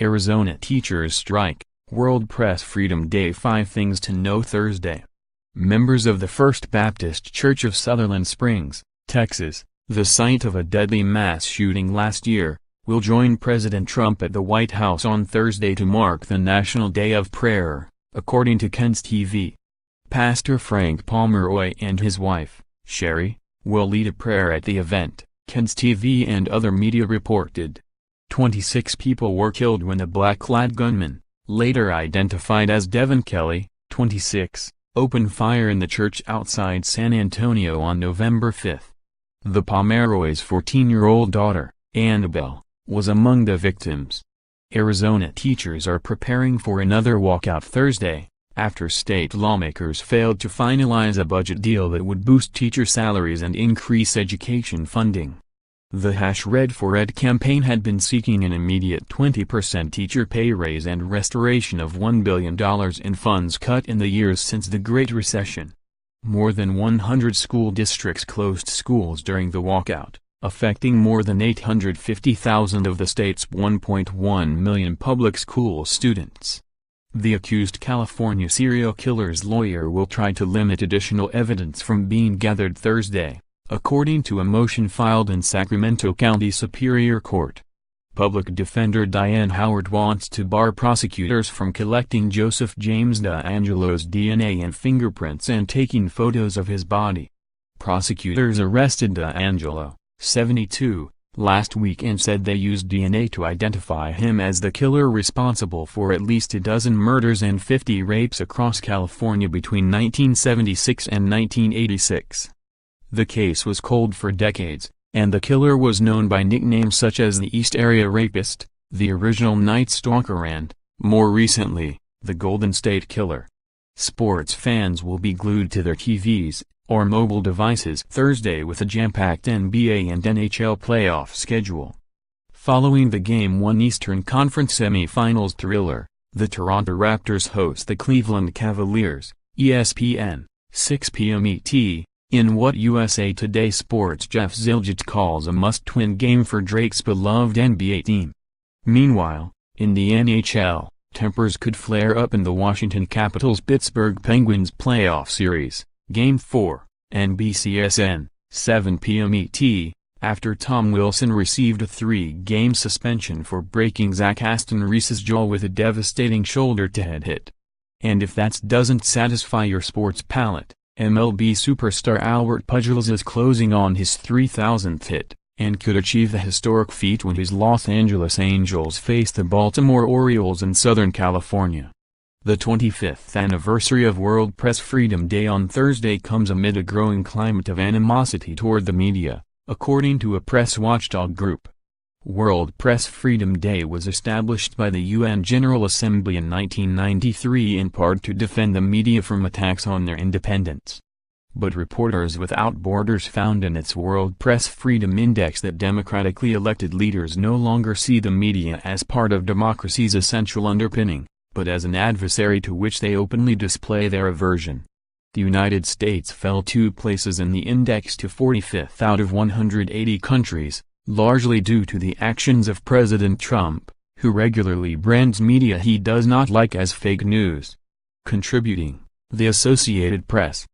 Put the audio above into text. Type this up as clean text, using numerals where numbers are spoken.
Arizona teachers strike, World Press Freedom Day. 5 Things to Know Thursday. Members of the First Baptist Church of Sutherland Springs, Texas, the site of a deadly mass shooting last year, will join President Trump at the White House on Thursday to mark the National Day of Prayer, according to Ken's TV. Pastor Frank Pomeroy and his wife, Sherri, will lead a prayer at the event, Ken's TV and other media reported. 26 people were killed when a black-clad gunman, later identified as Devin Kelley, 26, opened fire in the church outside San Antonio on November 5. The Pomeroys' 14-year-old daughter, Annabelle, was among the victims. Arizona teachers are preparing for another walkout Thursday, after state lawmakers failed to finalize a budget deal that would boost teacher salaries and increase education funding. The #Red for Ed campaign had been seeking an immediate 20% teacher pay raise and restoration of $1 billion in funds cut in the years since the Great Recession. More than 100 school districts closed schools during the walkout, affecting more than 850,000 of the state's 1.1 million public school students. The accused California serial killer's lawyer will try to limit additional evidence from being gathered Thursday, according to a motion filed in Sacramento County Superior Court. Public Defender Diane Howard wants to bar prosecutors from collecting Joseph James DeAngelo's DNA and fingerprints and taking photos of his body. Prosecutors arrested DeAngelo, 72, last week and said they used DNA to identify him as the killer responsible for at least a dozen murders and 50 rapes across California between 1976 and 1986. The case was cold for decades, and the killer was known by nicknames such as the East Area Rapist, the Original Night Stalker and, more recently, the Golden State Killer. Sports fans will be glued to their TVs, or mobile devices Thursday with a jam-packed NBA and NHL playoff schedule. Following the Game 1 Eastern Conference semifinals thriller, the Toronto Raptors host the Cleveland Cavaliers, ESPN, 6 p.m. ET, in what USA Today Sports' Jeff Zilgit calls a must-win game for Drake's beloved NBA team. Meanwhile, in the NHL, tempers could flare up in the Washington Capitals-Pittsburgh Penguins playoff series, Game 4, NBCSN, 7 p.m. ET, after Tom Wilson received a 3-game suspension for breaking Zach Aston Reese's jaw with a devastating shoulder-to-head hit. And if that doesn't satisfy your sports palate, MLB superstar Albert Pujols is closing on his 3,000th hit, and could achieve the historic feat when his Los Angeles Angels face the Baltimore Orioles in Southern California. The 25th anniversary of World Press Freedom Day on Thursday comes amid a growing climate of animosity toward the media, according to a press watchdog group. World Press Freedom Day was established by the UN General Assembly in 1993 in part to defend the media from attacks on their independence. But Reporters Without Borders found in its World Press Freedom Index that democratically elected leaders no longer see the media as part of democracy's essential underpinning, but as an adversary to which they openly display their aversion. The United States fell 2 places in the index to 45th out of 180 countries, largely due to the actions of President Trump, who regularly brands media he does not like as fake news. Contributing, The Associated Press,